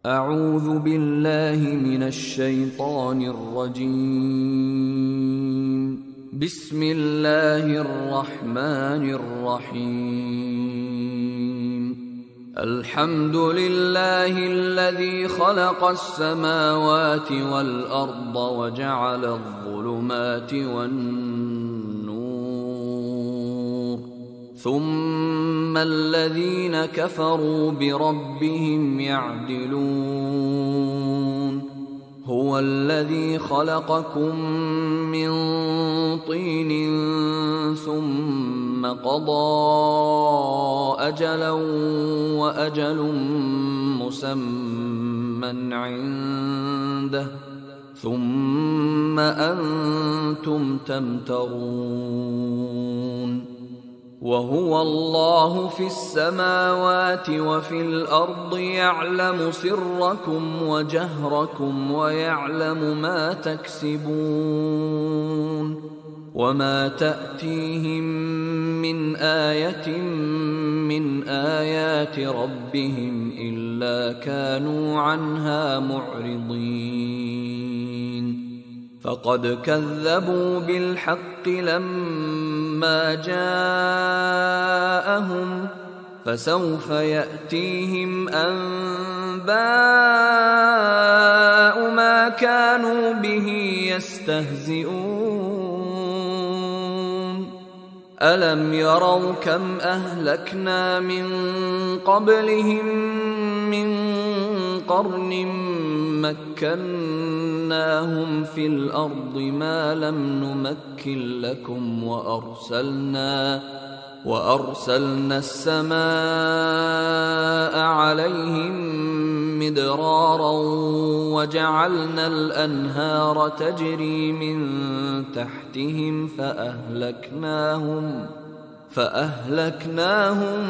أعوذ بالله من الشيطان الرجيم. بسم الله الرحمن الرحيم. الحمد لله الذي خلق السماوات والأرض وجعل الظلمات والنور، ثم الذين كفروا بربهم يعدلون. هو الذي خلقكم من طين ثم قضى أجلا وأجل مسمى عنده ثم أنتم تمترون. وهو الله في السماوات وفي الأرض يعلم سركم وجهركم ويعلم ما تكسبون. وما تأتيهم من آية من آيات ربهم إلا كانوا عنها معرضين. فقد كذبوا بالحق لما جاءهم، فسوف يأتيهم أنباء ما كانوا به يستهزئون. ألم يروا كم أهلكنا من قبلهم من قرن مكناهم في الأرض ما لم نمكن لكم، وأرسلنا السماء عليهم مدرارا وجعلنا الأنهار تجري من تحتهم فأهلكناهم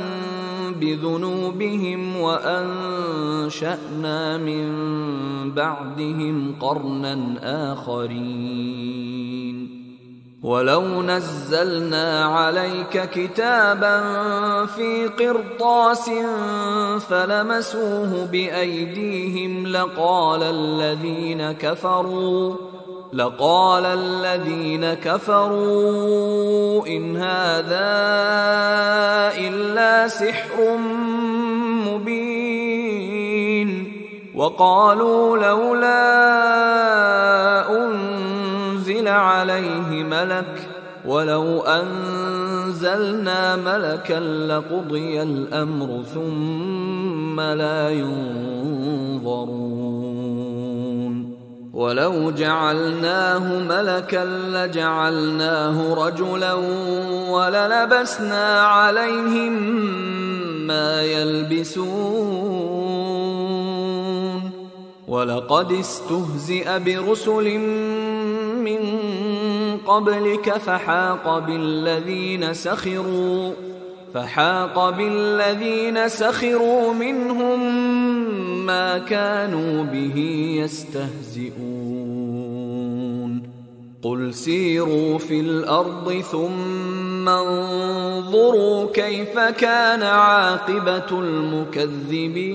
بذنوبهم وأنشأنا من بعدهم قرنا آخرين. ولو نزلنا عليك كتابا في قرطاس فلمسوه بأيديهم لقال الذين كفروا إن هذا إلا سحر مبين. وقالوا لولا أنزل عليه ملك، ولو أنزلنا ملكا لقضي الأمر ثم لا ينظرون. ولو جعلناه ملكا لجعلناه رجلا وللبسنا عليهم ما يلبسون. ولقد استهزئ برسل من قبلك فحاق بالذين سخروا منهم ما كانوا به يستهزئون. قل سيروا في الأرض ثم انظروا كيف كان عاقبة المكذبين.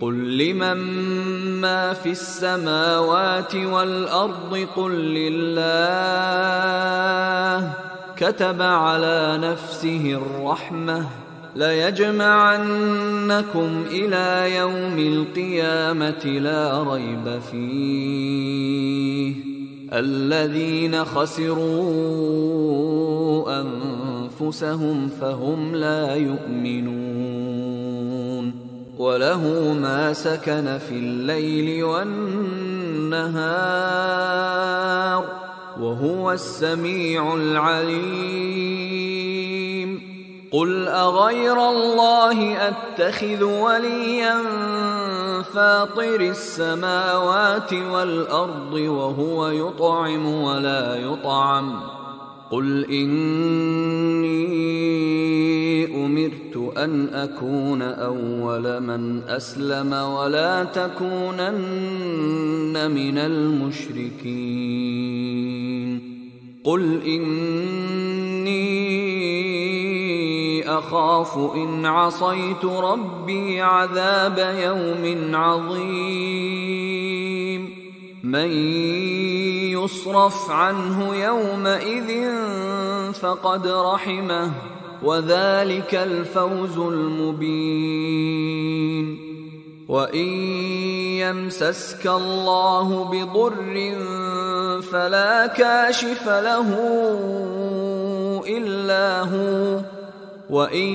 قل لمن ما في السماوات والأرض قل لله. كتب على نفسه الرحمة ليجمعنكم إلى يوم القيامة لا ريب فيه. الذين خسروا أنفسهم فهم لا يؤمنون. وله ما سكن في الليل والنهار وهو السميع العليم. قل أغير الله أتخذ وليا فاطر السماوات والأرض وهو يطعم ولا يطعم. قل إني أمرت أن أكون أول من أسلم ولا تكونن من المشركين. قل إني أخاف إن عصيت ربي عذاب يوم عظيم من يصرف عنه يومئذ فقد رحمه وذلك الفوز المبين وإن يمسسك الله بضر فلا كاشف له إلا هو وإن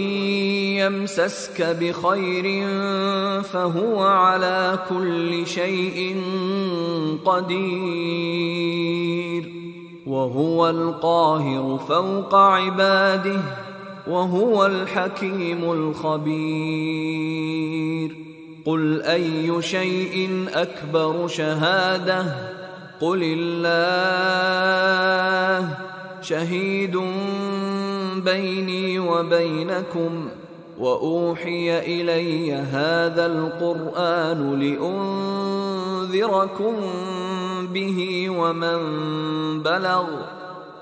يمسسك بخير فهو على كل شيء قدير وهو القاهر فوق عباده وهو الحكيم الخبير قل أي شيء أكبر شهادة قل الله شهيد بيني وبينكم وأوحي إلي هذا القرآن لأنذركم به ومن بلغ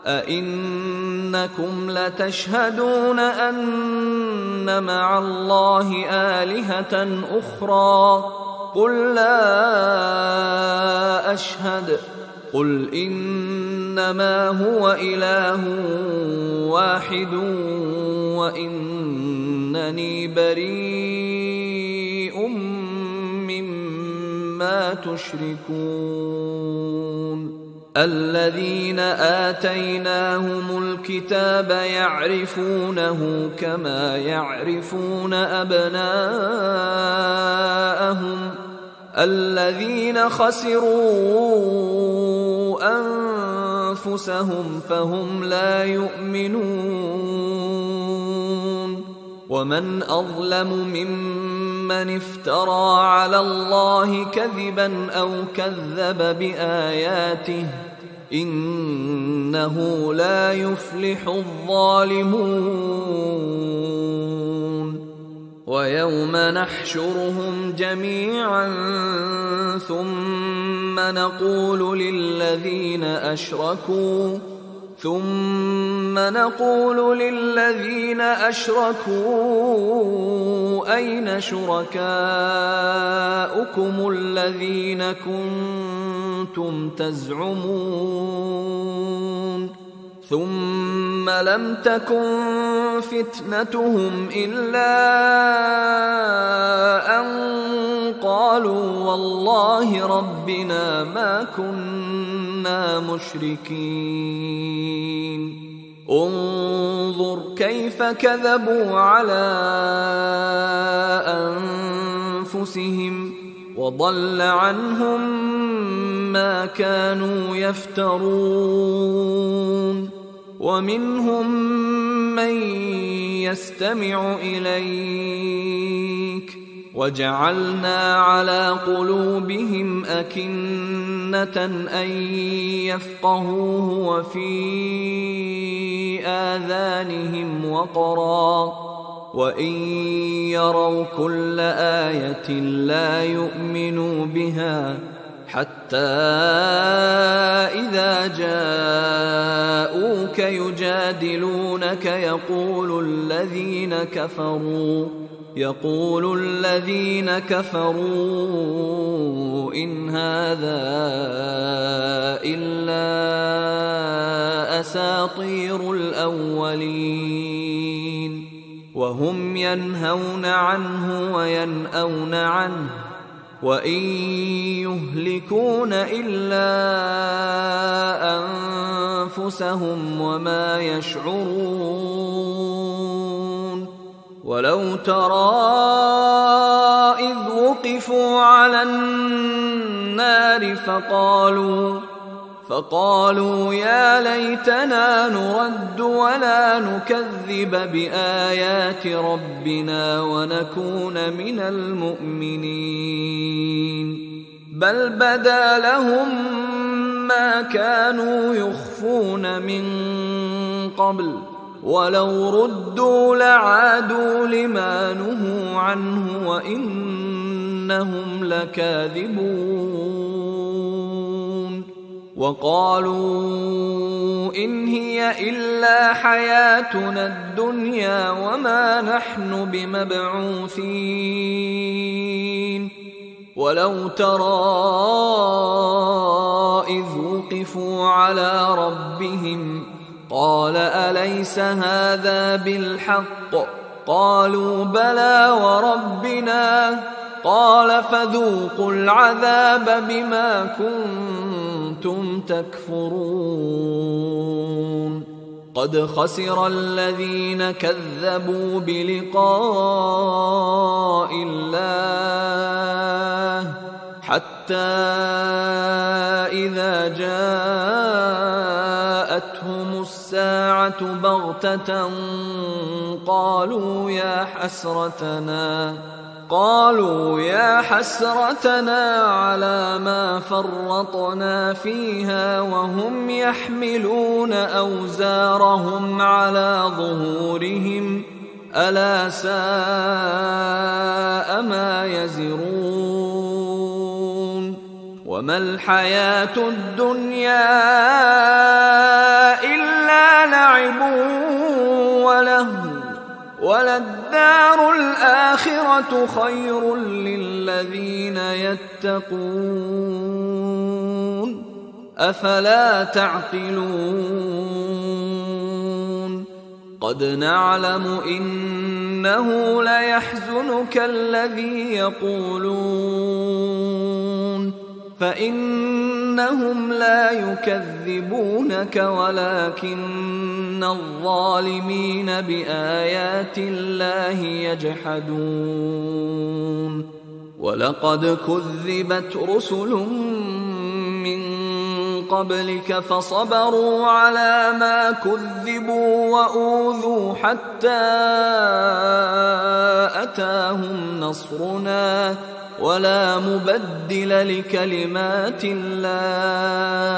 أئنكم لتشهدون أن مع الله آلهة أخرى قل لا أشهد قل إنما هو إله واحد وإنني بريء مما تشركون الذين آتيناهم الكتاب يعرفونه كما يعرفون أبناءهم الذين خسروا أنفسهم فهم لا يؤمنون ومن أظلم ممن افترى على الله كذبا أو كذب بآياته إنه لا يفلح الظالمون ويوم نحشرهم جميعا ثم نقول للذين أشركوا أين شركاؤكم الذين كنتم تزعمون ثم لم تكن فتنتهم إلا أن قالوا والله ربنا ما كنا مشركين انظر كيف كذبوا على أنفسهم وضل عنهم ما كانوا يفترون ومنهم من يستمع إليك وجعلنا على قلوبهم أكنة أن يفقهوه وفي آذانهم وقرا وإن يروا كل آية لا يؤمنوا بها حتى إذا جاءوك يجادلونك يقول الذين كفروا إن هذا إلا أساطير الأولين وهم ينهون عنه وينأون عنه وإن يهلكون إلا أنفسهم وما يشعرون ولو ترى إذ وقفوا على النار فقالوا يا ليتنا نرد ولا نكذب بآيات ربنا ونكون من المؤمنين بل بدا لهم ما كانوا يخفون من قبل ولو ردوا لعادوا لما نهوا عنه وإنهم لكاذبون وقالوا إن هي إلا حياتنا الدنيا وما نحن بمبعوثين ولو ترى إذ وقفوا على ربهم قال أليس هذا بالحق قالوا بلى وربنا قال فذوقوا العذاب بما كنتم تكفرون قد خسر الذين كذبوا بلقاء الله حتى إذا جاءتهم الساعة بغتة قالوا يا حسرتنا على ما فرطنا فيها وهم يحملون أوزارهم على ظهورهم ألا ساء ما يزرون وما الحياة الدنيا إلا لعب ولهو وللدار الآخرة خير للذين يتقون أفلا تعقلون قد نعلم إنه ليحزنك الذي يقولون فإنهم لا يكذبونك ولكن الظالمين بآيات الله يجحدون ولقد كذبت رسل من قبلك فصبروا على ما كذبوا وأوذوا حتى أتاهم نصرنا ولا مبدل لكلمات الله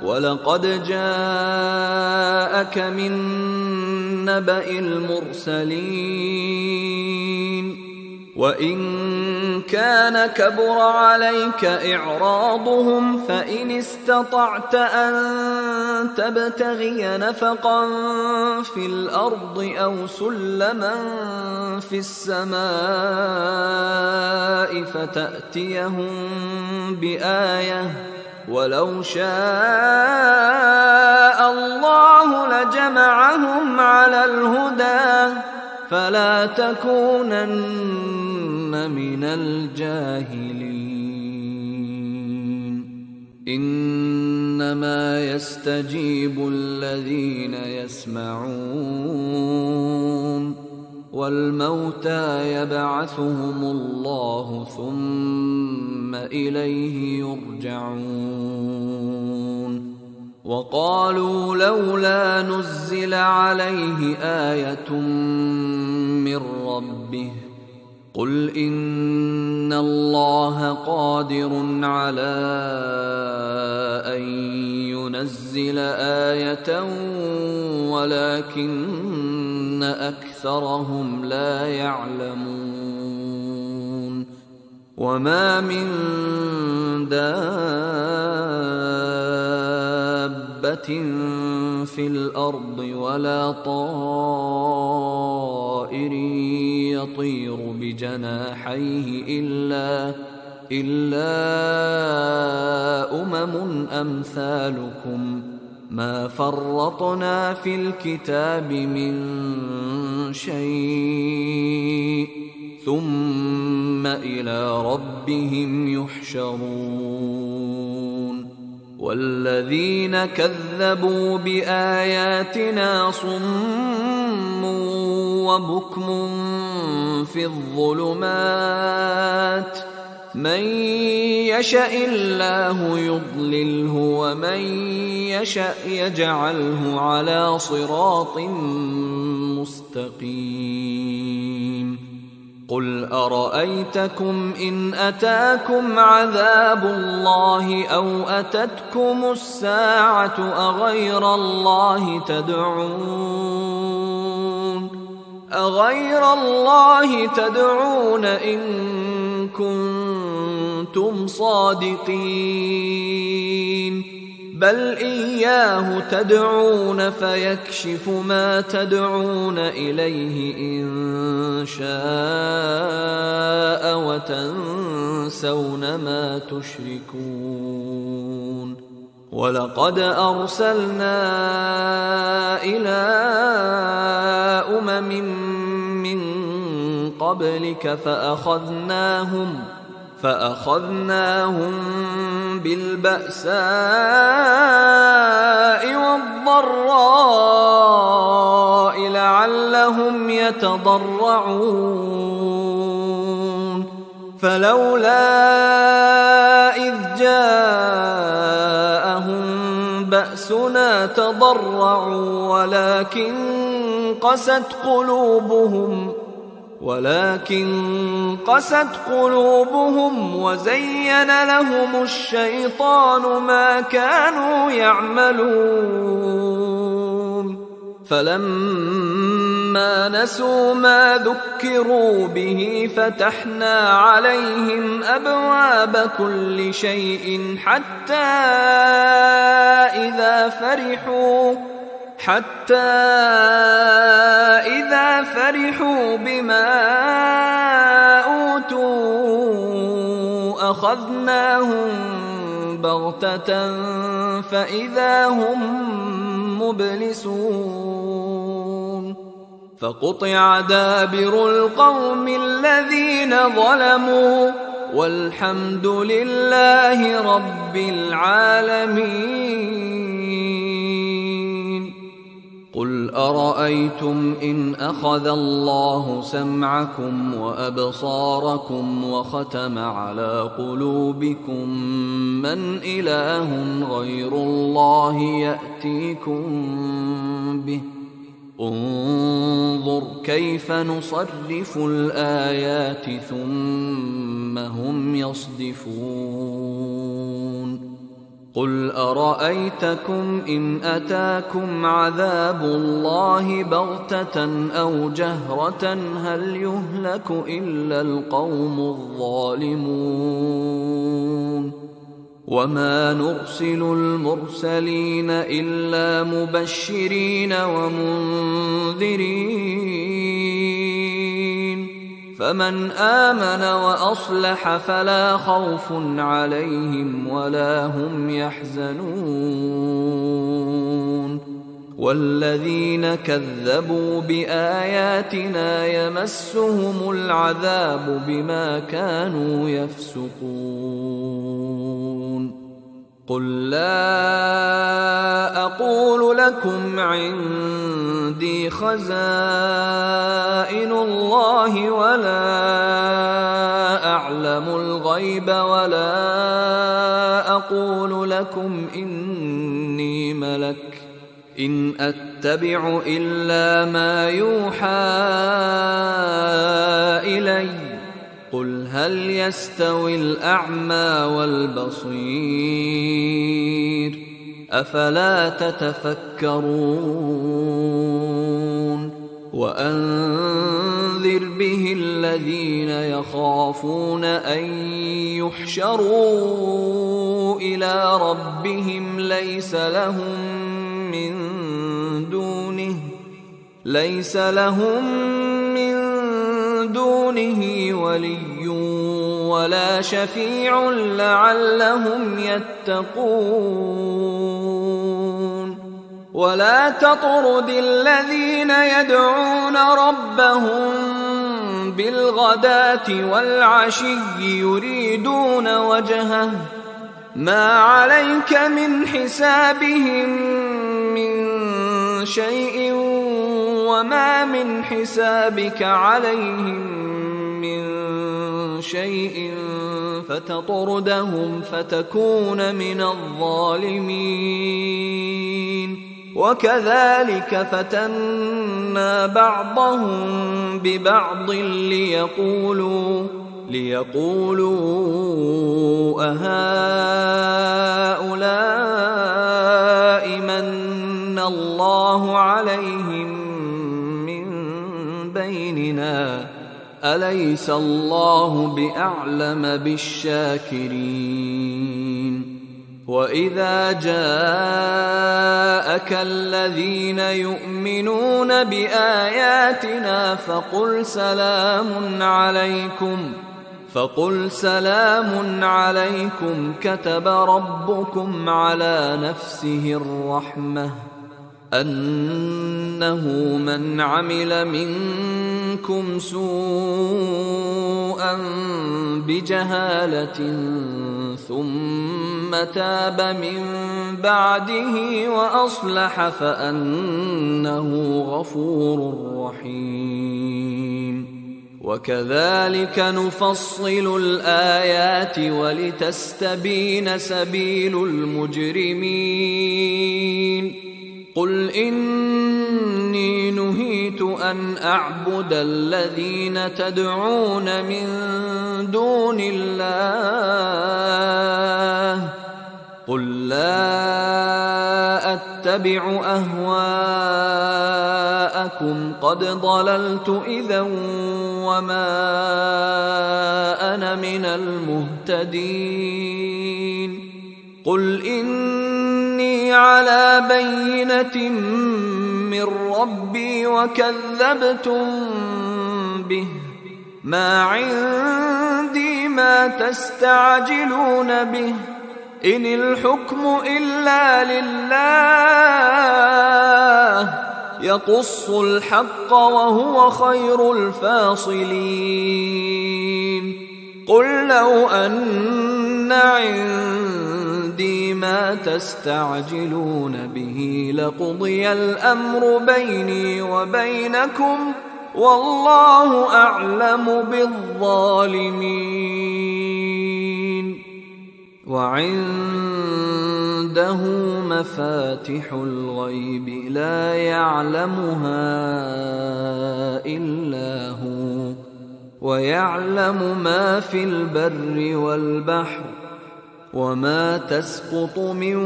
ولقد جاءك من نبأ المرسلين وإن كان كبر عليك إعراضهم فإن استطعت أن تبتغي نفقا في الأرض أو سلما في السماء فتأتيهم بآية ولو شاء الله لجمعهم على الهدى فلا تكونن من الجاهلين إنما يستجيب الذين يسمعون والموتى يبعثهم الله ثم إليه يرجعون وقالوا لولا نزل عليه آية من ربه قل إن الله قادر على أن ينزل آية ولكن أكثرهم لا يعلمون وما من دابة في الأرض ولا طائر يطير بجناحيه إلا أمم أمثالكم ما فرطنا في الكتاب من شيء ثم إلى ربهم يحشرون والذين كذبوا بآياتنا صم وبكم في الظلمات من يشاء الله يضلله ومن يشاء يجعله على صراط مستقيم قل أرأيتكم إن أتاكم عذاب الله أو أتتكم الساعة أغير الله تدعون أغير الله تدعون إن كنتم صادقين بل إياه تدعون فيكشف ما تدعون إليه إن شاء وتنسون ما تشركون ولقد أرسلنا إلى أمم من قبلك فأخذناهم بالبأساء والضراء لعلهم يتضرعون فلولا إذ جاءهم بأسنا تضرعوا ولكن قست قلوبهم وزين لهم الشيطان ما كانوا يعملون فلما نسوا ما ذكروا به فتحنا عليهم أبواب كل شيء حتى إذا فرحوا بما أوتوا أخذناهم بغتة فإذا هم مبلسون فقطع دابر القوم الذين ظلموا والحمد لله رب العالمين قل أرأيتم إن أخذ الله سمعكم وأبصاركم وختم على قلوبكم من إله غير الله يأتيكم به انظر كيف نصرف الآيات ثم هم يصدفون قل أرأيتكم إن أتاكم عذاب الله بغتة أو جهرة هل يهلك إلا القوم الظالمون وما نرسل المرسلين إلا مبشرين ومنذرين فمن آمن وأصلح فلا خوف عليهم ولا هم يحزنون والذين كذبوا بآياتنا يمسهم العذاب بما كانوا يفسقون قل لا أقول لكم عندي خزائن الله ولا أعلم الغيب ولا أقول لكم إني ملك إن أتبع إلا ما يوحى إلي قل هل يستوي الأعمى والبصير أفلا تتفكرون وأنذر به الذين يخافون أن يحشروا إلى ربهم ليس لهم من دونه ولي ولا شفيع لعلهم يتقون ولا تطرد الذين يدعون ربهم بالغداة والعشي يريدون وجهه ما عليك من حسابهم من شيء وما من حسابك عليهم من شيء فتطردهم فتكون من الظالمين وكذلك فتنا بعضهم ببعض ليقولوا أهؤلاء من الله عليهم من بيننا أليس الله بأعلم بالشاكرين وإذا جاءك الذين يؤمنون بآياتنا فقل سلام عليكم كتب ربكم على نفسه الرحمة أنه من عمل منكم سوءا بجهالة ثم تاب من بعده وأصلح فأنه غفور رحيم وكذلك نفصل الآيات ولتستبين سبيل المجرمين قل إني نهيت أن أعبد الذين تدعون من دون الله قل لا أتبع أهواءكم قد ضللت إذا وما أنا من المهتدين قل إني على بينة من ربي وكذبتم به ما عندي ما تستعجلون به إن الحكم إلا لله يقص الحق وهو خير الفاصلين قل لو أن عندي ما تستعجلون به لقضي الأمر بيني وبينكم والله أعلم بالظالمين وعنده مفاتح الغيب لا يعلمها إلا هو ويعلم ما في البر والبحر وما تسقط من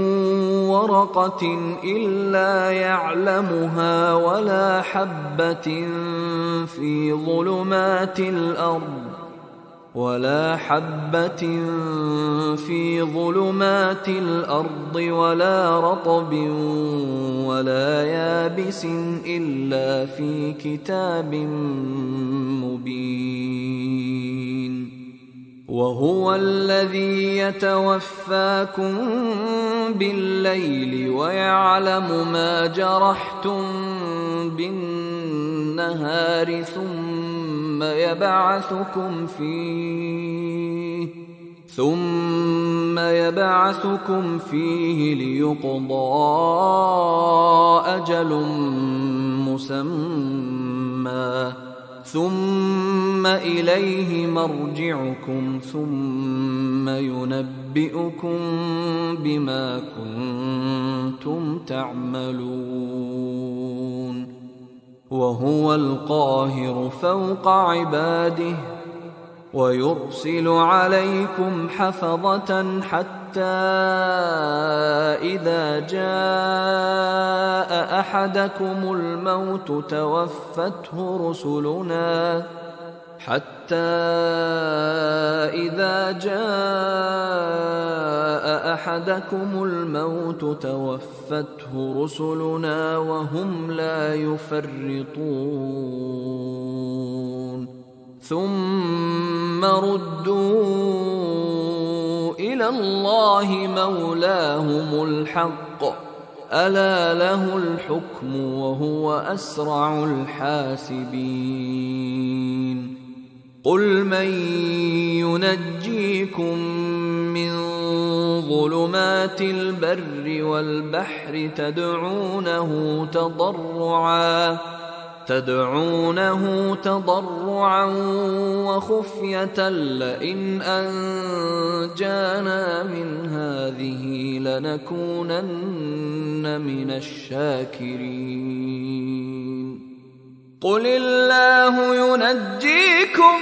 ورقة إلا يعلمها ولا حبة في ظلمات الأرض ولا رطب ولا يابس إلا في كتاب مبين وهو الذي يتوفاكم بالليل ويعلم ما جرحتم بالنهار ثم يبعثكم فيه ليقضى أجل مسمى ثم إليه مرجعكم ثم ينبئكم بما كنتم تعملون وهو القاهر فوق عباده ويرسل عليكم حفظة حتى إذا جاء أحدكم الموت توفته رسلنا وهم لا يفرطون ثم ردوا إلى الله مولاهم الحق ألا له الحكم وهو أسرع الحاسبين قل من ينجيكم من ظلمات البر والبحر تدعونه تضرعا وخفية لئن أنجانا من هذه لنكونن من الشاكرين قل الله ينجيكم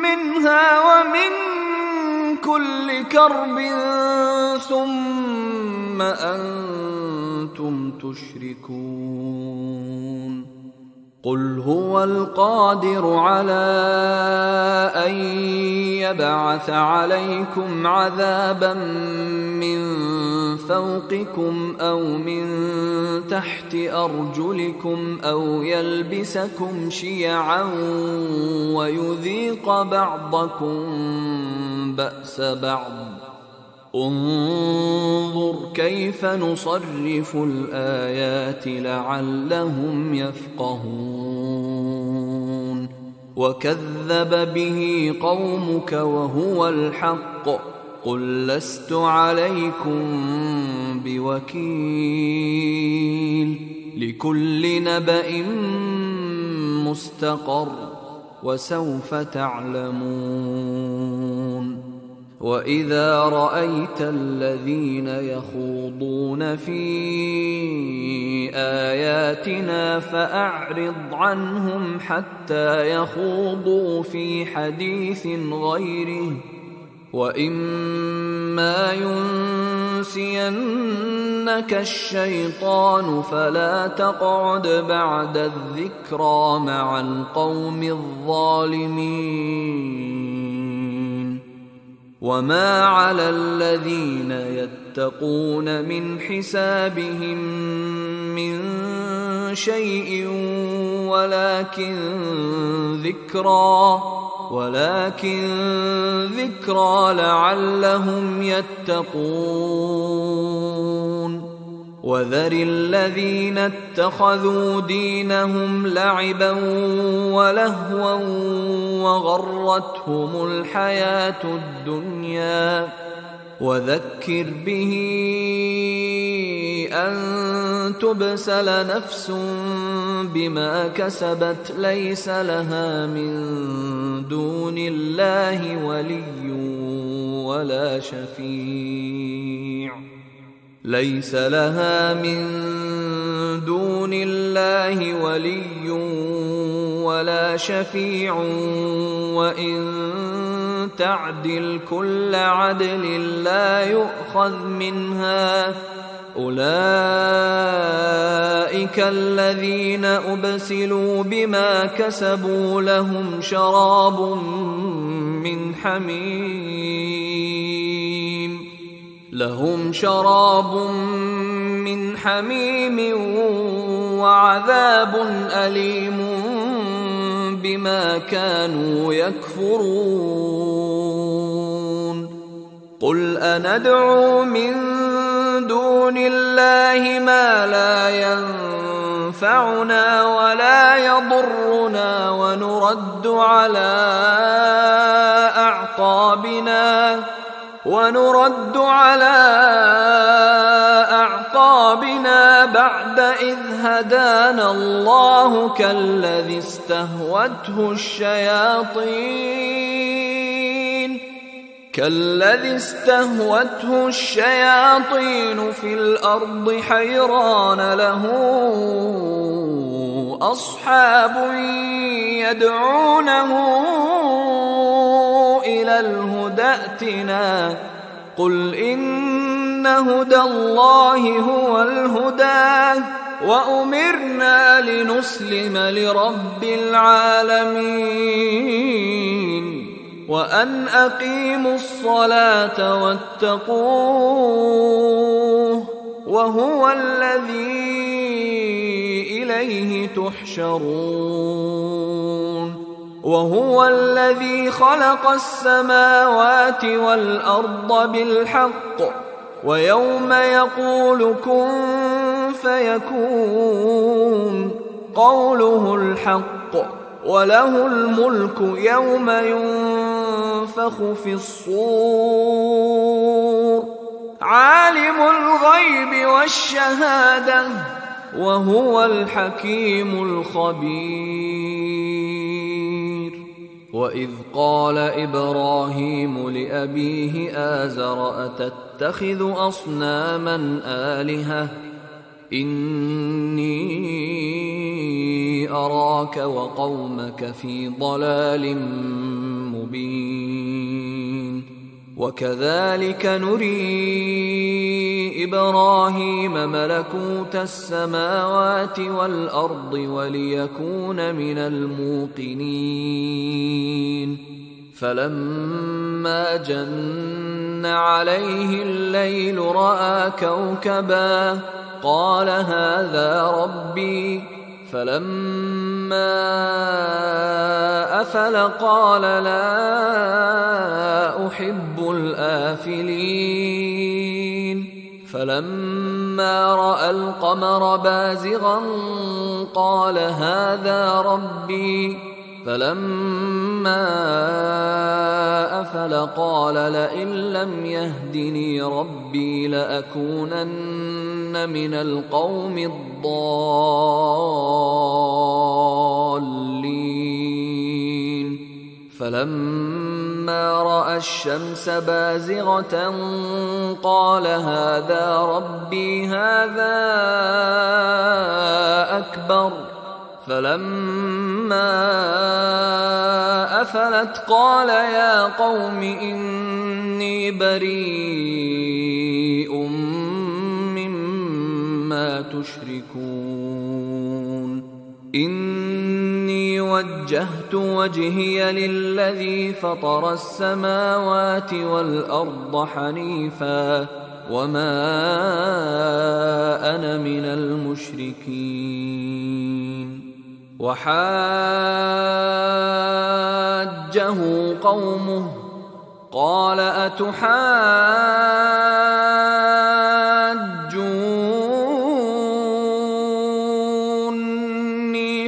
منها ومن كل كرب ثم أنتم تشركون قل هو القادر على أن يبعث عليكم عذابا من فوقكم أو من تحت أرجلكم أو يلبسكم شيعا ويذيق بعضكم بأس بعض. انظر كيف نصرف الآيات لعلهم يفقهون. وكذب به قومك وهو الحق قل لست عليكم بوكيل. لكل نبأ مستقر وسوف تعلمون. وإذا رأيت الذين يخوضون في آياتنا فأعرض عنهم حتى يخوضوا في حديث غيره، وإما ينسينك الشيطان فلا تقعد بعد الذكرى مع القوم الظالمين. وما على الذين يتقون من حسابهم من شيء ولكن ذكرى لعلهم يتقون. وذر الذين اتخذوا دينهم لعبا ولهوا وغرتهم الحياة الدنيا، وذكر به أن تبسل نفس بما كسبت ليس لها من دون الله ولي ولا شفيع وإن تعدل كل عدل لا يؤخذ منها. أولئك الذين أبسلوا بما كسبوا لهم شراب من حميم وعذاب أليم بما كانوا يكفرون. قل أندعو من دون الله ما لا ينفعنا ولا يضرنا ونرد على أعقابنا بعد إذ هدانا الله كالذي استهوته الشياطين في الأرض حيران له أصحاب يدعونه إلى الهدى ائتنا. قل إن هدى الله هو الهدى وأمرنا لنسلم لرب العالمين وأن أقيموا الصلاة واتقوه وهو الذي إليه تحشرون. وهو الذي خلق السماوات والأرض بالحق ويوم يقول كن فيكون قوله الحق وله الملك يوم ينفخ في الصور عالم الغيب والشهادة وهو الحكيم الخبير. وإذ قال إبراهيم لأبيه آزر أتتخذ أصناما آلهة إني أراك وقومك في ضلال مبين. وكذلك نري إبراهيم ملكوت السماوات والأرض وليكون من الموقنين فلما جن عليه الليل رأى كوكبا قال هذا ربي فلما أفل قال لا أحب الآفلين فلما رأى القمر بازغا قال هذا ربي فلما أفل قال لئن لم يهدني ربي لأكونن من القوم الضالين فلما رأى الشمس بازغة قال هذا ربي هذا أكبر فلما أفلت قال يا قوم إني بريء مما تشركون إني وجهت وجهي للذي فطر السماوات والأرض حنيفا وما أنا من المشركين وحاجه قومه قال أتحاجوني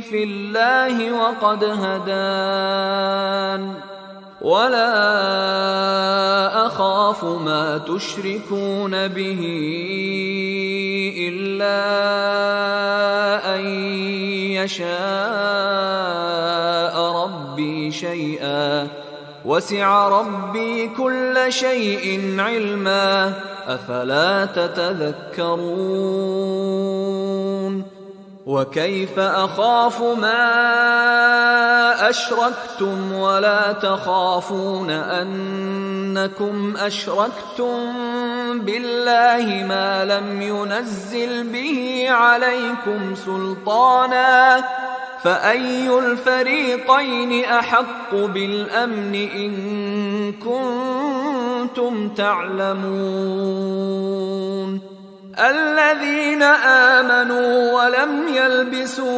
في الله وقد هدان ولا أخاف ما تشركون به إلا أن يشاء ربي شيئا وسع ربي كل شيء علما أفلا تتذكرون وكيف أخاف ما أشركتم ولا تخافون أنكم أشركتم بالله ما لم ينزل به عليكم سلطانا فأي الفريقين أحق بالأمن إن كنتم تعلمون الذين آمنوا ولم يلبسوا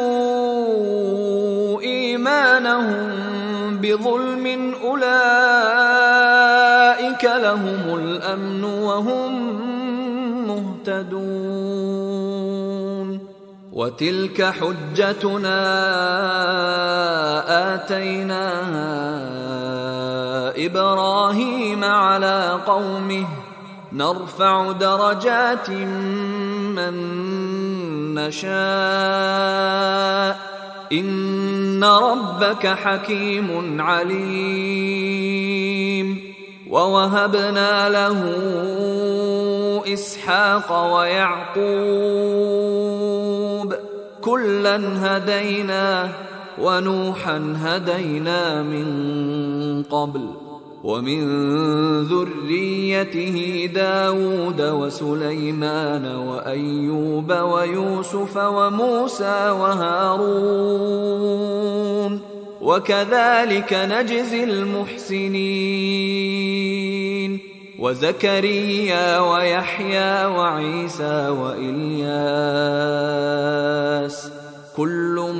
إيمانهم بظلم أولئك لهم الأمن وهم مهتدون وتلك حجتنا آتيناها إبراهيم على قومه نرفع درجات من نشاء إن ربك حكيم عليم ووهبنا له إسحاق ويعقوب كلا هدينا ونوحا هدينا من قبل ومن ذريته داود وسليمان وأيوب ويوسف وموسى وهارون وكذلك نجزي المحسنين وزكريا ويحيى وعيسى وإلياس كل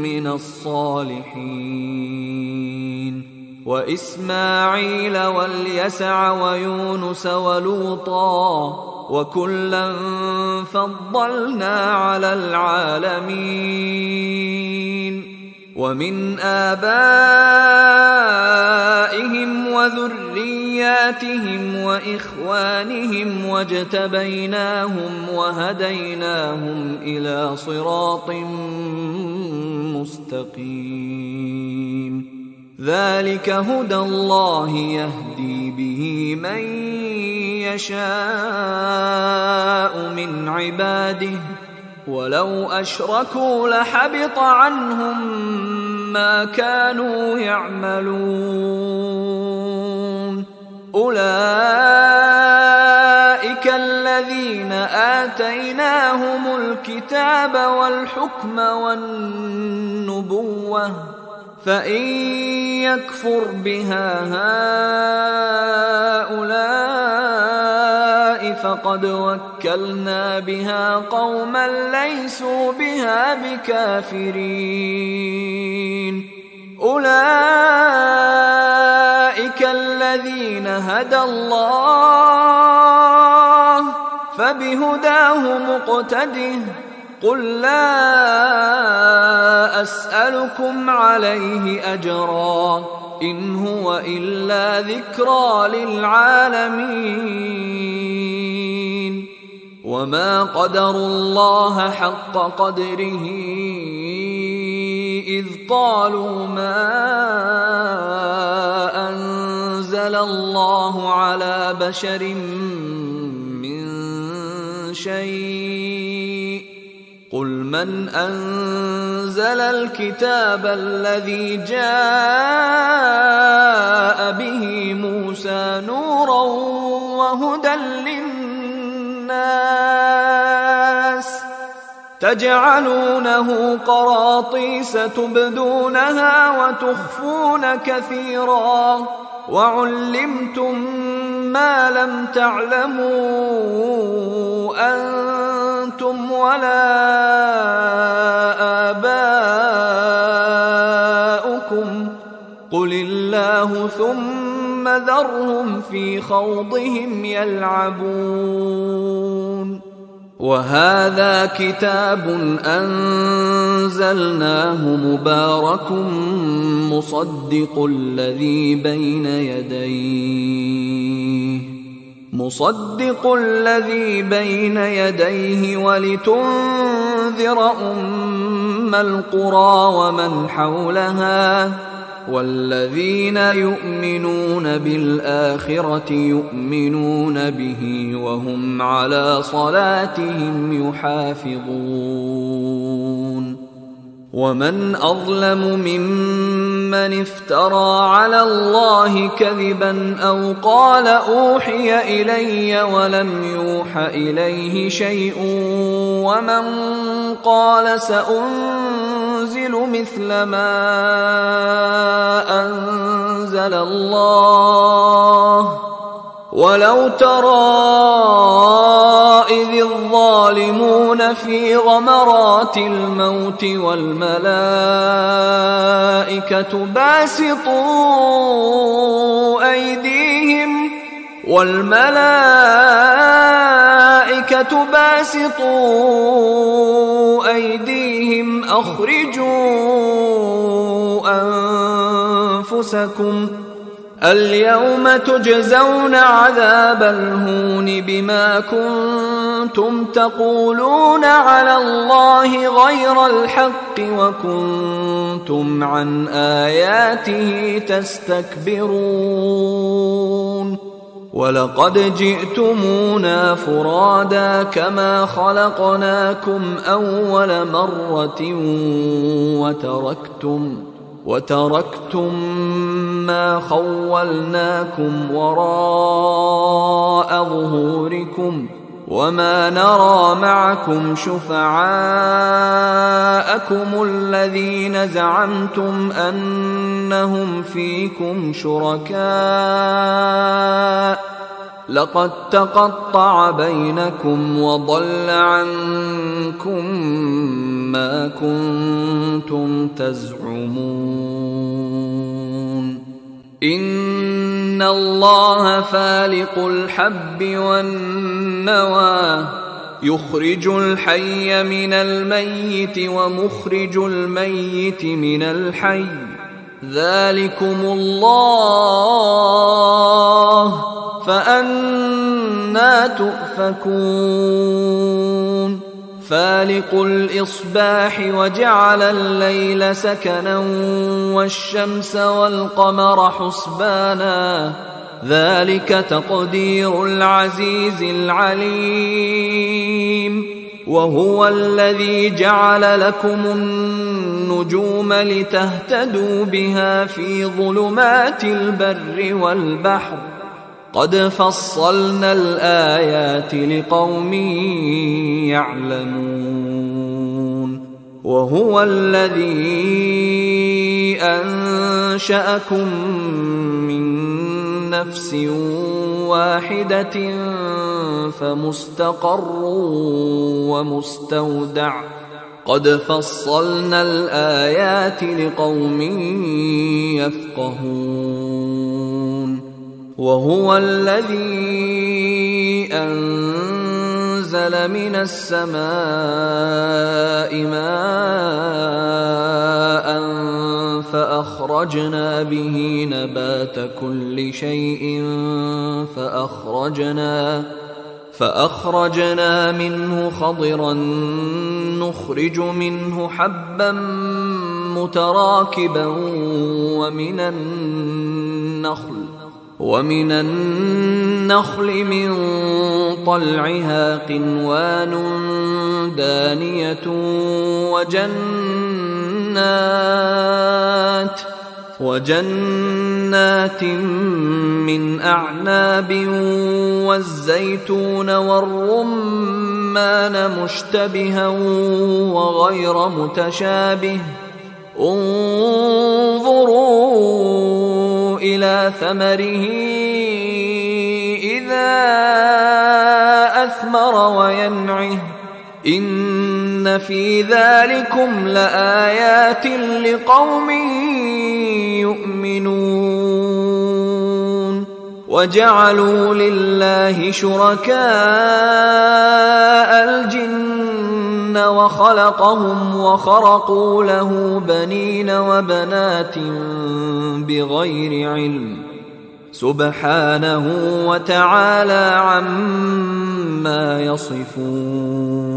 من الصالحين وإسماعيل واليسع ويونس ولوطا وكلا فضلنا على العالمين ومن آبائهم وذرياتهم وإخوانهم واجتبيناهم وهديناهم إلى صراط مستقيم ذلك هدى الله يهدي به من يشاء من عباده ولو أشركوا لحبط عنهم ما كانوا يعملون أولئك الذين آتيناهم الكتاب والحكم والنبوة فإن يكفر بها هؤلاء فقد وكلنا بها قوما ليسوا بها بكافرين. أولئك الذين هدى الله فبهداه مقتده. قل لا أسألكم عليه أجرا إن هو إلا ذكرى للعالمين. وما قدروا الله حق قدره إذ قالوا ما أنزل الله على بشر من شيء قل من أنزل الكتاب الذي جاء به موسى نورا وهدى للناس تجعلونه قراطيس تبدونها وتخفون كثيرا وعلمتم ما لم تعلموا أنتم ولا آباؤكم قل الله ثم ذرهم في خوضهم يلعبون. وهذا كتاب أنزلناه مبارك مصدق الذي بين يديه ولتنذر أم القرى ومن حولها والذين يؤمنون بالآخرة يؤمنون به وهم على صلاتهم يحافظون. ومن أظلم ممن افترى على الله كذبا أو قال أوحي إلي ولم يوح إليه شيء ومن قال سأنزل مثل ما أنزل الله ولو ترى إذ الظالمون في غمرات الموت والملائكة باسطوا أيديهم أخرجوا أنفسكم اليوم تجزون عذاب الهون بما كنتم تقولون على الله غير الحق وكنتم عن آياته تستكبرون. ولقد جئتمونا فرادا كما خلقناكم أول مرة وتركتم ما خولناكم وراء ظهوركم وما نرى معكم شفعاءكم الذين زعمتم أنهم فيكم شركاء لقد تقطع بينكم وضل عنكم ما كنتم تزعمون. إن الله فالق الحب والنوى يخرج الحي من الميت ومخرج الميت من الحي ذلكم الله فأنى تؤفكون. فالق الإصباح وجعل الليل سكنا والشمس والقمر حسبانا ذلك تقدير العزيز العليم. وهو الذي جعل لكم النجوم لتهتدوا بها في ظلمات البر والبحر قد فصلنا الآيات لقوم يعلمون وهو الذي أنشأكم من نفس واحدة فمستقر ومستودع قد فصلنا الآيات لقوم يفقهون وهو الذي أنزل من السماء ماء فأخرجنا به نبات كل شيء فأخرجنا منه خضرا نخرج منه حبا متراكبا ومن النخل من طلعها قنوان دانية وجنات من أعناب والزيتون والرمان مشتبها وغير متشابه انظروا إلى ثمره إذا أثمر وينعه إن في ذلكم لآيات لقوم يؤمنون وجعلوا لله شركاء الجن وخلقهم وخرقوا له بنين وبنات بغير علم سبحانه وتعالى عما يصفون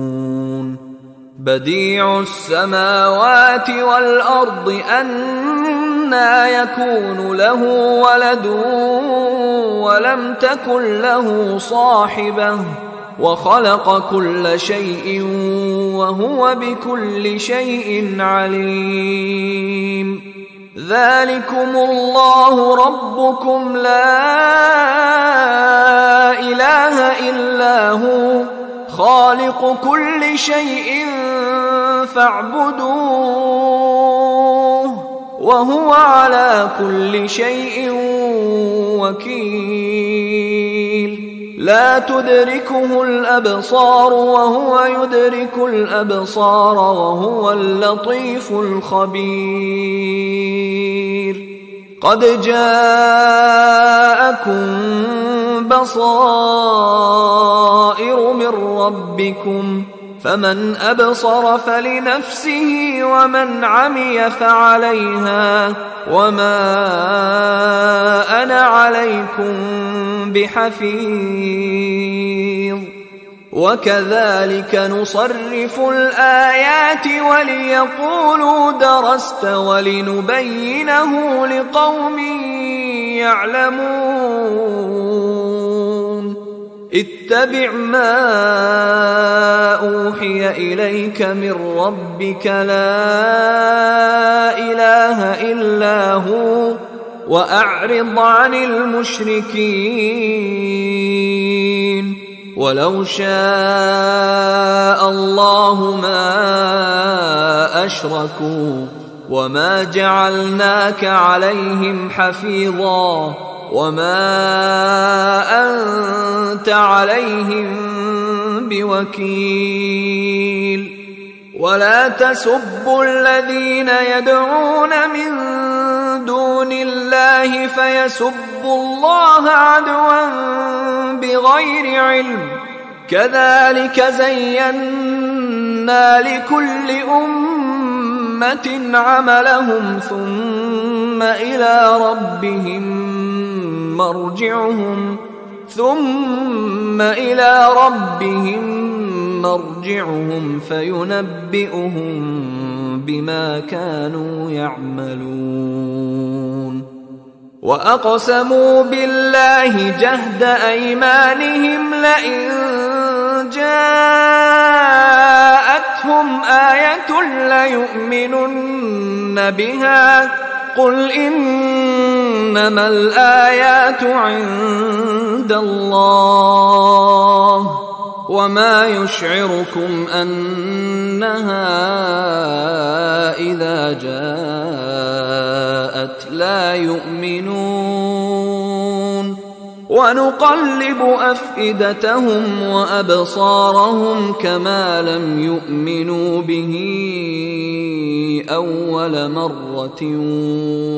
بديع السماوات والأرض أنى يكون له ولد ولم تكن له صاحبة وخلق كل شيء وهو بكل شيء عليم ذلكم الله ربكم لا إله إلا هو خالق كل شيء فاعبدوه وهو على كل شيء وكيل لا تدركه الأبصار وهو يدرك الأبصار وهو اللطيف الخبير قد جاءكم بصائر من ربكم فمن أبصر فلنفسه ومن عمي فعليها وما أنا عليكم بحفيظ وكذلك نصرف الآيات وليقولوا درست ولنبينه لقوم يعلمون اتبع ما أوحي إليك من ربك لا إله إلا هو وأعرض عن المشركين ولو شاء الله ما أشركوا وما جعلناك عليهم حفيظا وما أنت عليهم بوكيل ولا تسبوا الذين يدعون من دون الله فيسبوا الله عدوا بغير علم كذلك زينا لكل أمة عملهم ثم إلى ربهم مرجعهم فينبئهم بما كانوا يعملون وأقسموا بالله جهد أيمانهم لئن جاءتهم آية ليؤمنن بها قل إن إنما الآيات عند الله وما يشعركم أنها إذا جاءت لا يؤمنون ونقلب أفئدتهم وأبصارهم كما لم يؤمنوا به أول مرة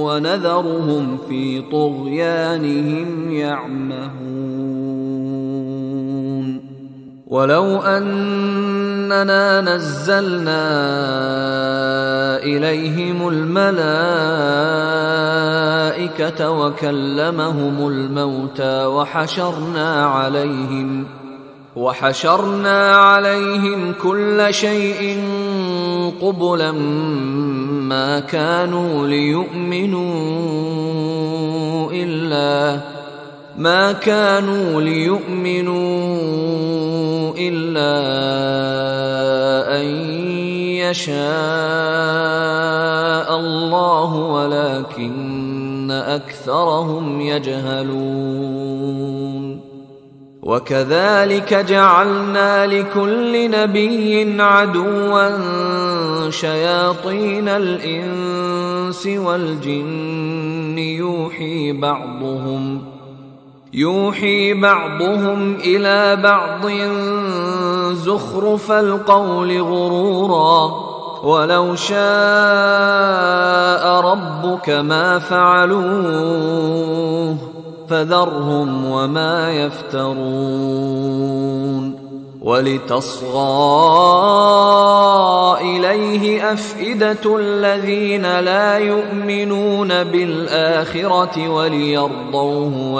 ونذرهم في طغيانهم يعمهون ولو أننا نزلنا إليهم الملائكة وكلمهم الموتى وحشرنا عليهم كل شيء قبلا ما كانوا ليؤمنوا إلا أن يشاء الله ولكن أكثرهم يجهلون وكذلك جعلنا لكل نبي عدوا شياطين الإنس والجن يوحي بعضهم إلى بعض زخرف القول غرورا ولو شاء ربك ما فعلوه فذرهم وما يفترون ولتصغى إليه أفئدة الذين لا يؤمنون بالآخرة وليرضوه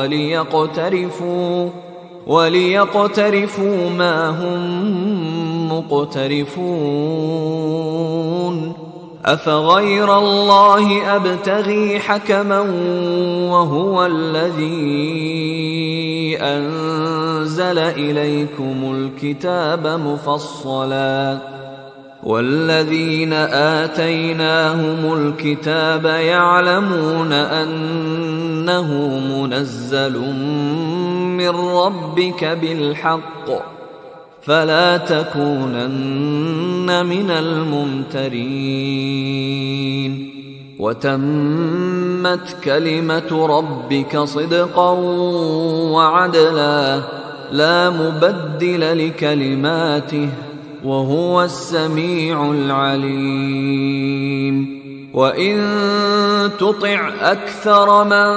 وليقترفوا ما هم مقترفون أفغير الله أبتغي حكما وهو الذي أنزل إليكم الكتاب مفصلا والذين آتيناهم الكتاب يعلمون أنه منزل من ربك بالحق فلا تكونن من الممترين وتمت كلمة ربك صدقا وعدلا لا مبدل لكلماته وهو السميع العليم وإن تطع أكثر من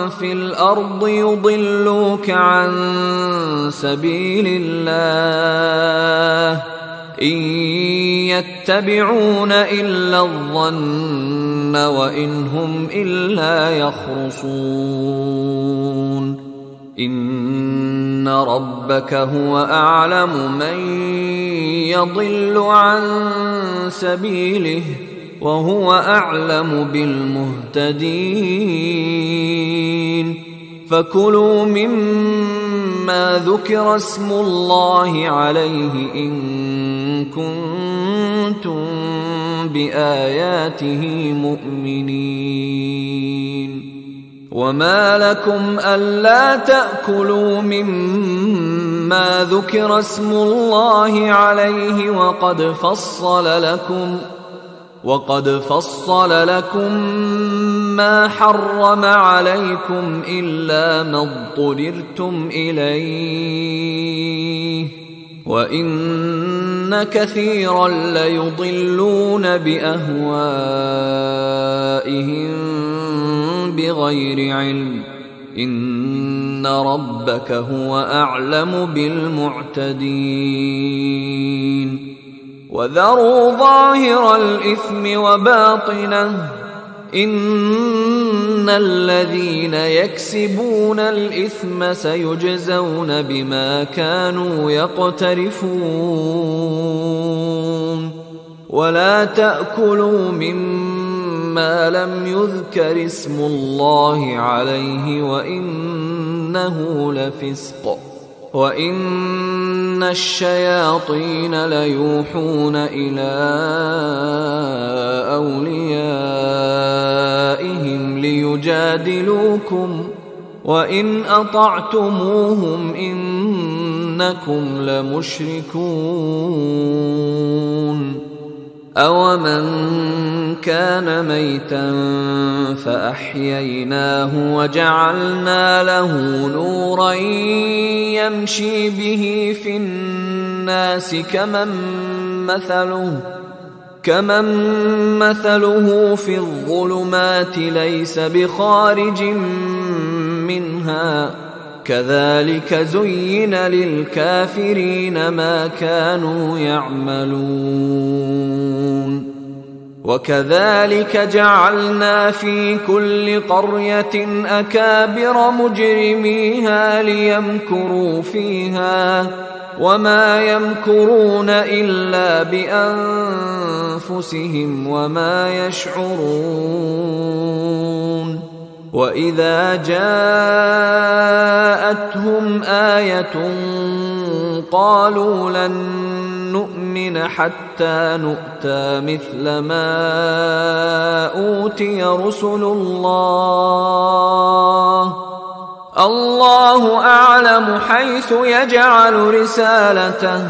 في الأرض يضلوك عن سبيل الله إن يتبعون إلا الظن وإن هم إلا يخرصون إن ربك هو أعلم من يضل عن سبيله وهو أعلم بالمهتدين فكلوا مما ذكر اسم الله عليه إن كنتم بآياته مؤمنين وما لكم ألا تأكلوا مما ذكر اسم الله عليه وقد فصل لكم ما حرم عليكم إلا ما اضطررتم إليه وإن كثيرا ليضلون بأهوائهم بغير علم إن ربك هو أعلم بالمعتدين وذروا ظاهر الإثم وباطنه إن الذين يكسبون الإثم سيجزون بما كانوا يقترفون ولا تأكلوا مما لم يذكر اسم الله عليه وإنه لفسق وإن الشياطين ليوحون إلى أوليائهم ليجادلوكم وإن أطعتموهم إنكم لمشركون أومن كان ميتا فأحييناه وجعلنا له نورا يمشي به في الناس كمن مثله في الظلمات ليس بخارج منها كذلك زين للكافرين ما كانوا يعملون وكذلك جعلنا في كل قرية أكابر مجرميها ليمكروا فيها وما يمكرون إلا بأنفسهم وما يشعرون وإذا جاءتهم آية قالوا لن نؤمن حتى نؤتى مثل ما أوتي رسل الله أعلم حيث يجعل رسالته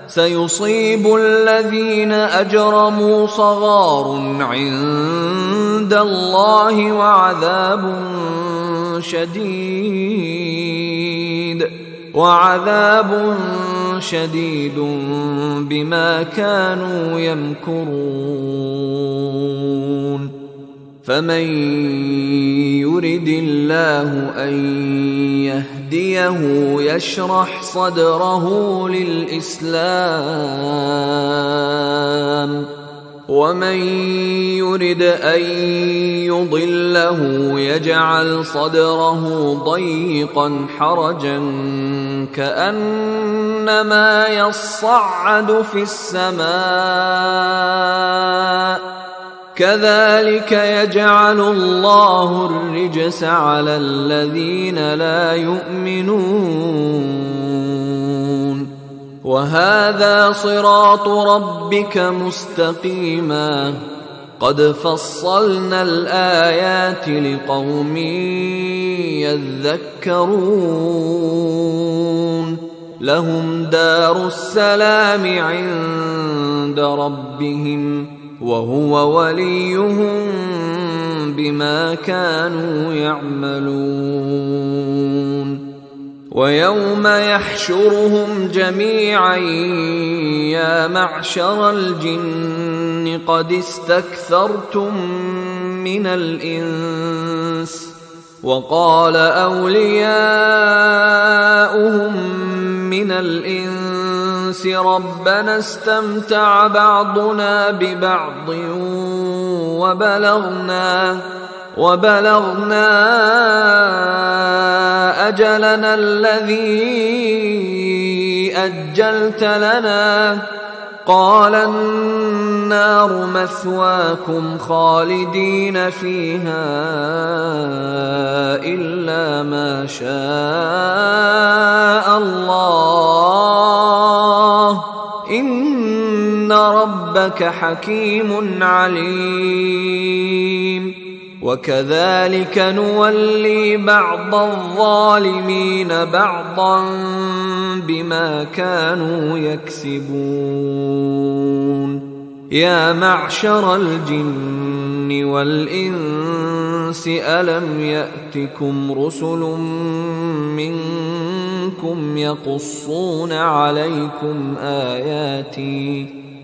سيصيب الذين أجرموا صغار عند الله وعذاب شديد بما كانوا يمكرون فمن يرد الله أن يهديه يشرح صدره للإسلام ومن يرد أن يضله يجعل صدره ضيقا حرجا كأنما يصعد في السماء كذلك يجعل الله الرجس على الذين لا يؤمنون وهذا صراط ربك مستقيما قد فصلنا الآيات لقوم يذكرون لهم دار السلام عند ربهم وهو وليهم بما كانوا يعملون ويوم يحشرهم جميعا يا معشر الجن قد استكثرتم من الإنس وقال أولياؤهم من الإنس ربنا استمتع بعضنا ببعض وبلغنا أجلنا الذي أجلت لنا قال النار مثواكم خالدين فيها إلا ما شاء الله إن ربك حكيم عليم وكذلك نولي بعض الظالمين بعضا بما كانوا يكسبون يا معشر الجن والإنس ألم يأتكم رسل منكم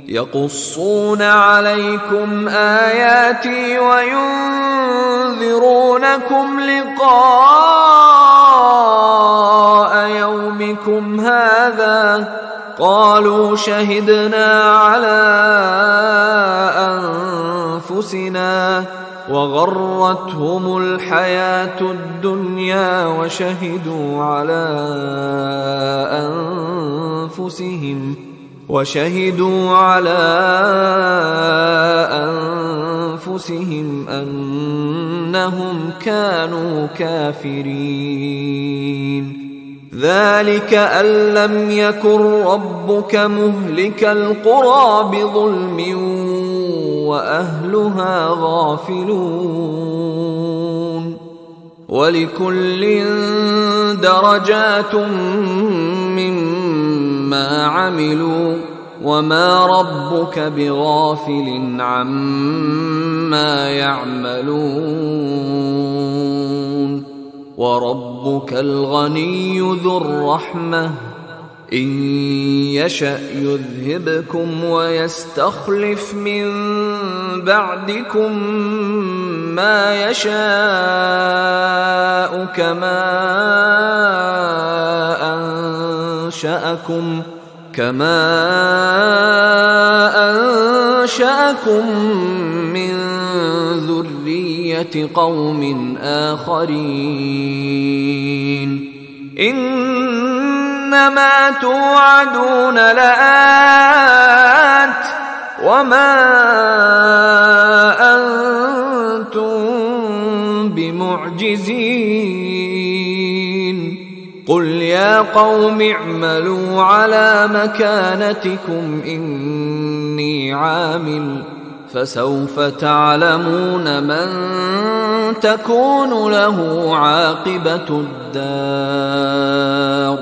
يقصون عليكم آياتي وينذرونكم لقاء يومكم هذا قالوا شهدنا على أنفسنا وغرتهم الحياة الدنيا وشهدوا على أنفسهم أنهم كانوا كافرين ذلك أن لم يكن ربك مهلك القرى بظلم وأهلها غافلون ولكل درجات مما عملوا وما ربك بغافل عما يعملون وربك الغني ذو الرحمة إن يشأ يذهبكم ويستخلف من بعدكم ما يشاء كما أنشأكم من ذرية قوم آخرين إنما توعدون لآت وما أنتم بمعجزين قل يا قوم اعملوا على مكانتكم إني عامل فسوف تعلمون من تكون له عاقبة الدار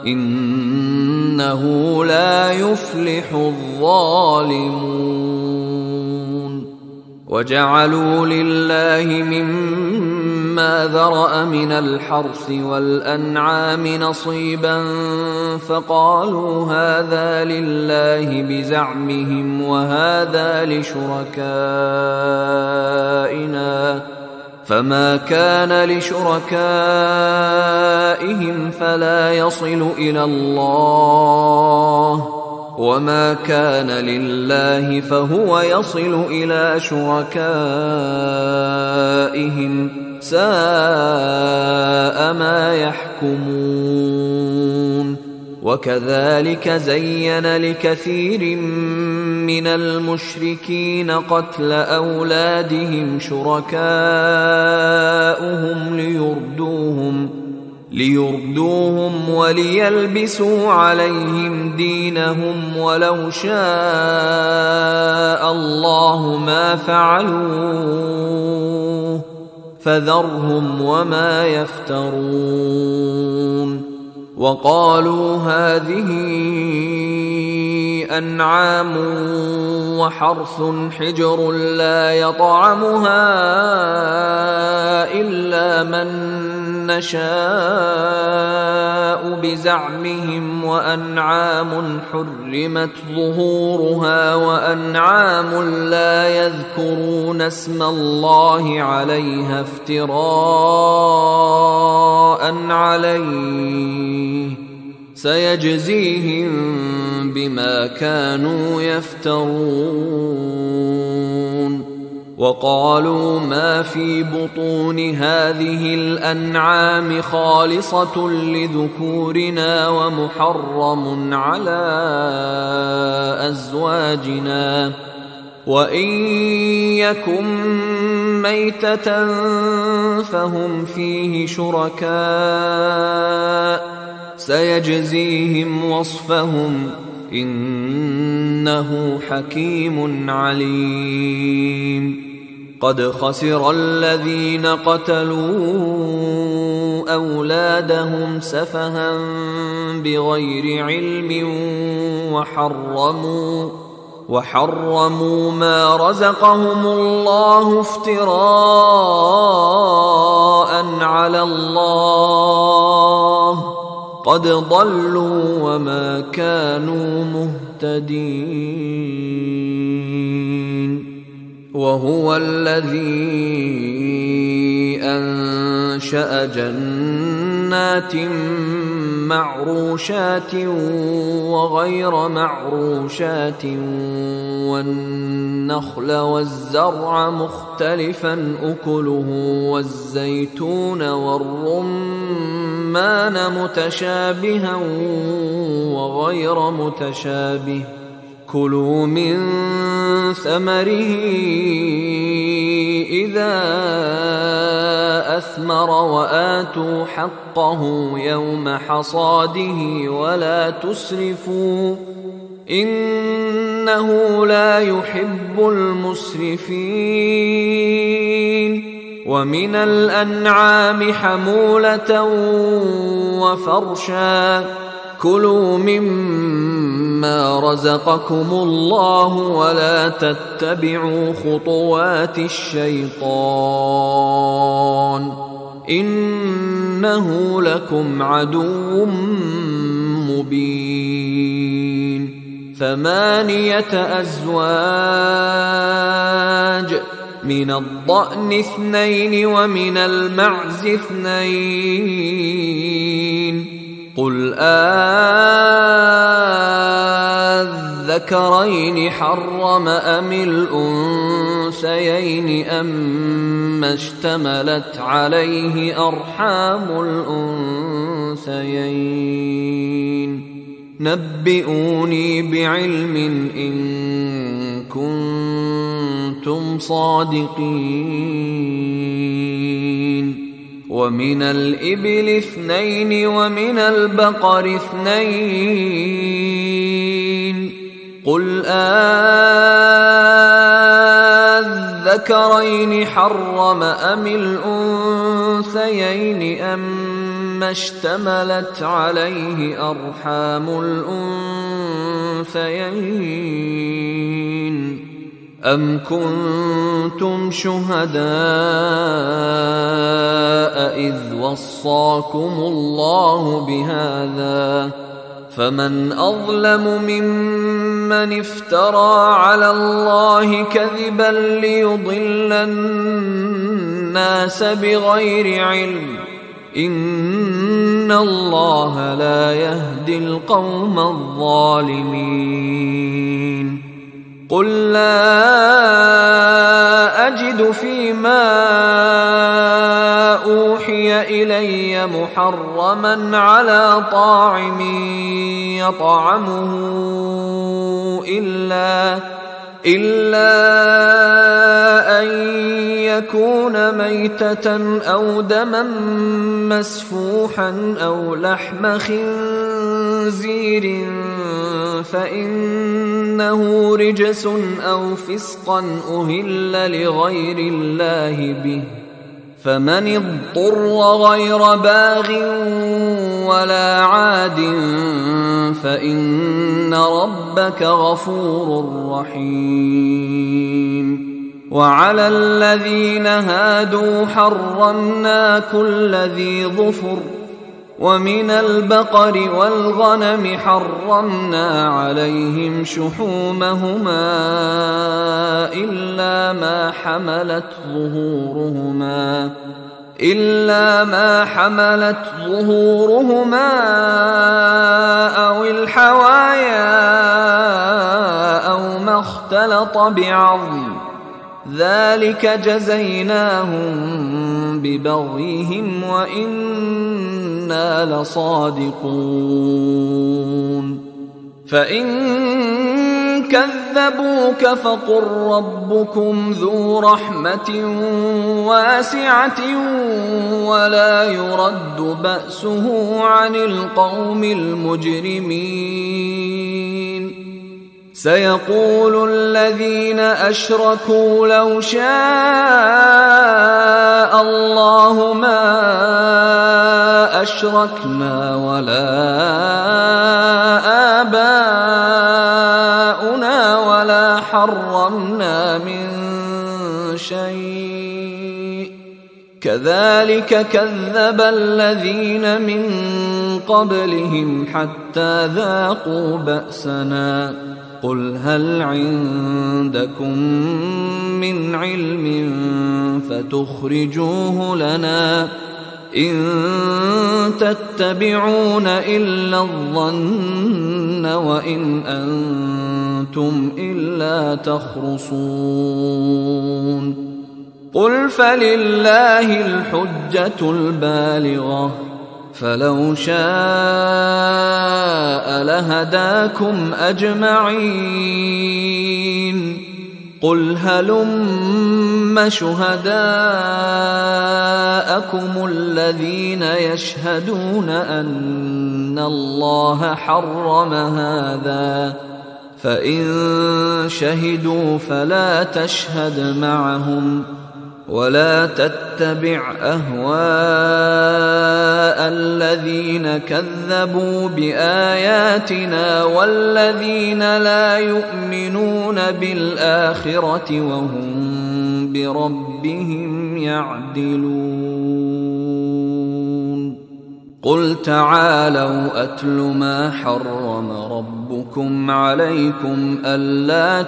إنه لا يفلح الظالمون وجعلوا لله مما ذرأ من الحرث والأنعام نصيبا فقالوا هذا لله بزعمهم وهذا لشركائنا فما كان لشركائهم فلا يصل إلى الله وما كان لله فهو يصل إلى شركائهم ساء ما يحكمون وكذلك زين لكثير من المشركين قتل أولادهم شركاؤهم ليردوهم وليلبسوا عليهم دينهم ولو شاء الله ما فعلوه فذرهم وما يفترون وقالوا هذه أنعام وحرث حجر لا يطعمها إلا من نشاء بزعمهم وأنعام حرمت ظهورها وأنعام لا يذكرون اسم الله عليها افتراء عليه سيجزيهم بما كانوا يفترون وقالوا ما في بطون هذه الأنعام خالصة لذكورنا ومحرم على أزواجنا وإن يكن ميتة فهم فيه شركاء سيجزيهم وصفهم إنه حكيم عليم قد خسر الذين قتلوا أولادهم سفها بغير علم وحرموا ما رزقهم الله افتراء على الله قد ضلوا وما كانوا مهتدين وهو الذي أنشأ جنات معروشات وغير معروشات والنخل والزرع مختلفا أكله والزيتون والرمان متشابها وغير متشابه كلوا من ثمره إذا أثمر وآتوا حقه يوم حصاده ولا تسرفوا إنه لا يحب المسرفين ومن الأنعام حمولة وفرشا كلوا مما رزقكم الله ولا تتبعوا خطوات الشيطان إنه لكم عدو مبين 8 أزواج من الضأن 2 ومن المعز 2 قل أذكرين حرم أم الأنثيين أما اشتملت عليه أرحام الأنثيين نبئوني بعلم إن كنتم صادقين ومن الإبل 2 ومن البقر 2 قل أذكرين حرم أم الأنثيين أما اشتملت عليه أرحام الأنثيين أم كنتم شهداء إذ وصاكم الله بهذا فمن أظلم ممن افترى على الله كذبا ليضل الناس بغير علم إن الله لا يهدي القوم الظالمين قل لا أجد فيما أوحي إلي محرما على طاعم يطعمه إلا أن يكون ميتة أو دما مسفوحا أو لحم خنزير فإنه رجس أو فسقا أهل لغير الله به فمن اضطر غير باغ ولا عاد فإن ربك غفور رحيم وعلى الذين هادوا حرمنا كل ذي ظفر ومن البقر والغنم حرمنا عليهم شحومهما إلا ما حملت ظهورهما أو الحوايا أو ما اختلط بعظم ذلك جزيناهم ببغيهم وإنا لصادقون فإن كذبوك فقل ربكم ذو رحمة واسعة ولا يرد بأسه عن القوم المجرمين سيقول الذين أشركوا لو شاء الله ما أشركنا ولا آباؤنا ولا حرمنا من شيء كذلك كذب الذين من قبلهم حتى ذاقوا بأسنا قل هل عندكم من علم فتخرجوه لنا إن تتبعون إلا الظن وإن أنتم إلا تخرصون قل فلله الحجة البالغة فلو شاء لهداكم أجمعين قل هلم شهداءكم الذين يشهدون أن الله حرم هذا فإن شهدوا فلا تشهد معهم ولا تتبع أهواء الذين كذبوا بآياتنا والذين لا يؤمنون بالآخرة وهم بربهم يعدلون. قل تعالوا أتل ما حرم ربكم عليكم ألا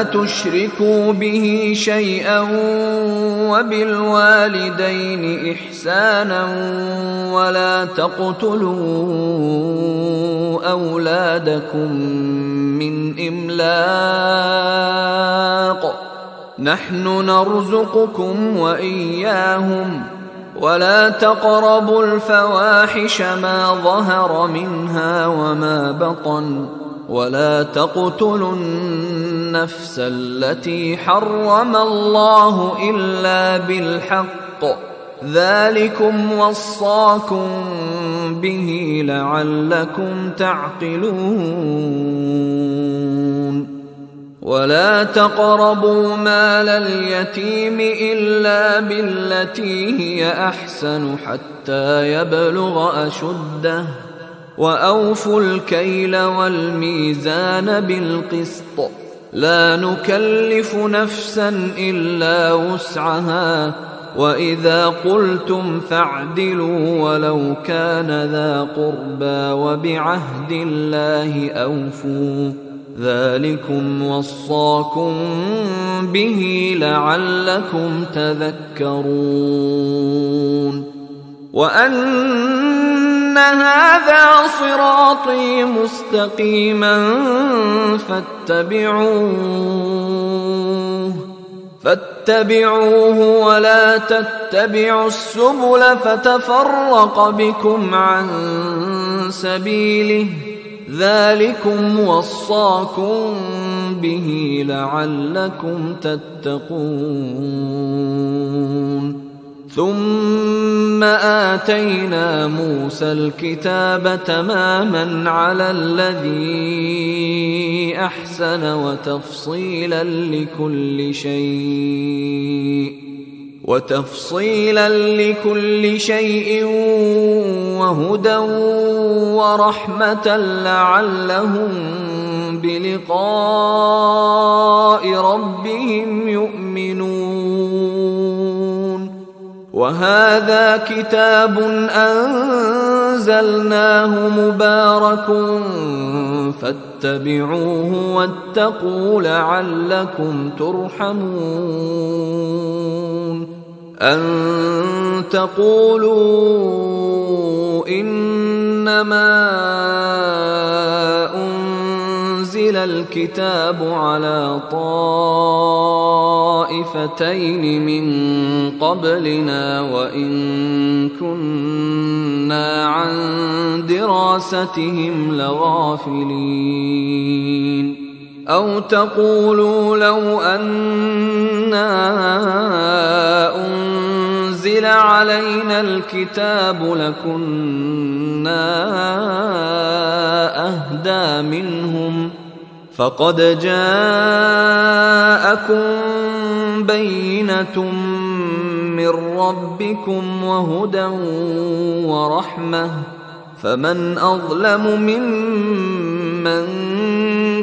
تشركوا به شيئا وبالوالدين إحسانا ولا تقتلوا أولادكم من إملاق نحن نرزقكم وإياهم ولا تقربوا الفواحش ما ظهر منها وما بطن ولا تقتلوا النفس التي حرم الله إلا بالحق ذلكم وصاكم به لعلكم تعقلون. ولا تقربوا مال اليتيم إلا بالتي هي أحسن حتى يبلغ أشده وأوفوا الكيل والميزان بالقسط لا نكلف نفسا إلا وسعها وإذا قلتم فاعدلوا ولو كان ذا قربى وبعهد الله أوفوا ذلكم وصاكم به لعلكم تذكرون. وأن هذا صراطي مستقيما فاتبعوه ولا تتبعوا السبل فتفرق بكم عن سبيله ذلكم وصاكم به لعلكم تتقون. ثم آتينا موسى الكتاب تماما على الذي أحسن وتفصيلا لكل شيء وهدى ورحمة لعلهم بلقاء ربهم يؤمنون. وهذا كتاب أنزلناه مبارك فاتبعوه واتقوا لعلكم ترحمون. أن تقولوا إنما أنزل الكتاب على طائفتين من قبلنا وإن كنا عن دراستهم لغافلين. أو تقولوا لو أنا أنزل علينا الكتاب لكنا أهدى منهم فقد جاءكم بينة من ربكم وهدى ورحمة فمن أظلم ممن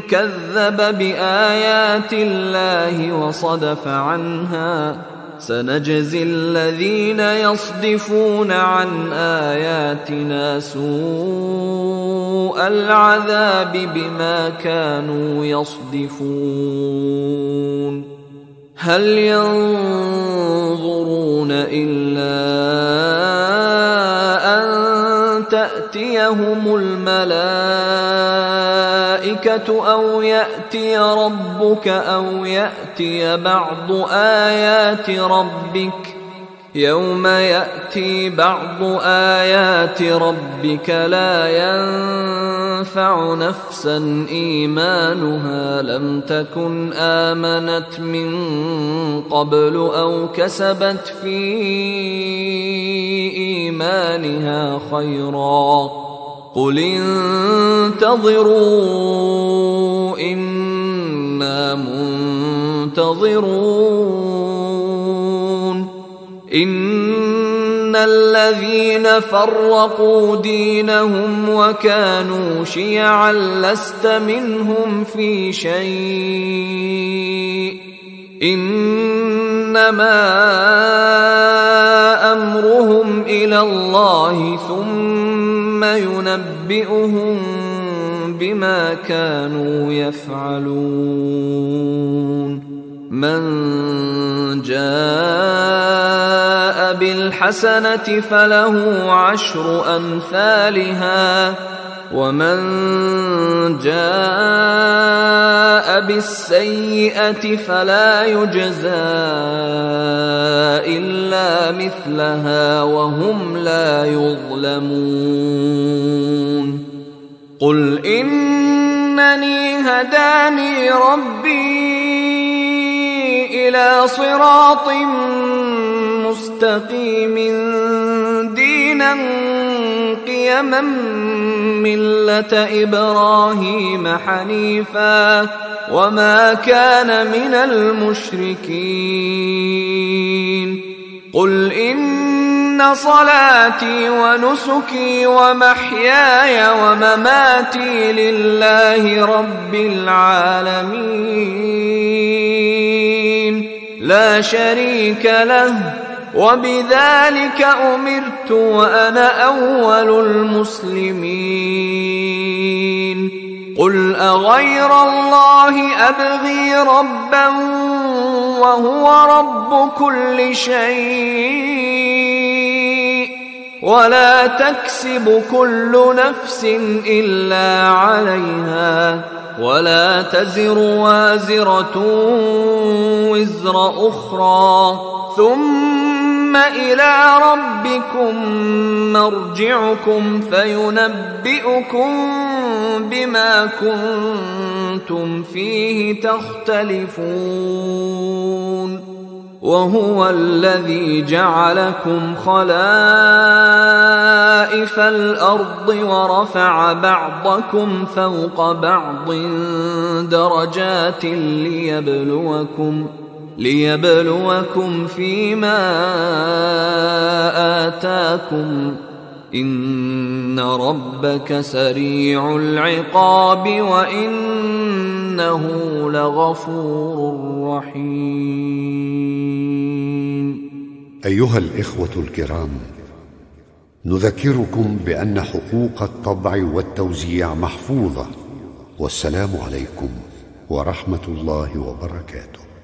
كذب بآيات الله وصدف عنها سنجزي الذين يصدفون عن آياتنا سوء العذاب بما كانوا يصدفون. هل ينظرون إلا أن تأتيهم الملائكة أو يأتي ربك أو يأتي بعض آيات ربك يوم يأتي بعض آيات ربك لا ينفع نفسا إيمانها لم تكن آمنت من قبل أو كسبت في إيمانها خيرا قل انتظروا إنا منتظرون إن الذين فرقوا دينهم وكانوا شيعا لست منهم في شيء إنما أمرهم إلى الله ثم ينبئهم بما كانوا يفعلون من جاء بالحسنة فله 10 أمثالها ومن جاء بالسيئة فلا يجزى إلا مثلها وهم لا يظلمون قل إنني هداني ربي إلى صراط مستقيم دينا قيما ملة إبراهيم حنيفا وما كان من المشركين قل إن صلاتي ونسكي ومحياي ومماتي لله رب العالمين لا شريك له وبذلك أمرت وأنا أول المسلمين قل أغير الله أبغي ربا وهو رب كل شيء ولا تكسب كل نفس إلا عليها ولا تزر وازرة وزر أخرى ثم إلى ربكم مرجعكم فينبئكم بما كنتم فيه تختلفون وهو الذي جعلكم خلائف الأرض ورفع بعضكم فوق بعض درجات ليبلوكم فيما آتاكم إن ربك سريع العقاب وإنه لغفور رحيم. أيها الإخوة الكرام، نذكركم بأن حقوق الطبع والتوزيع محفوظة، والسلام عليكم ورحمة الله وبركاته.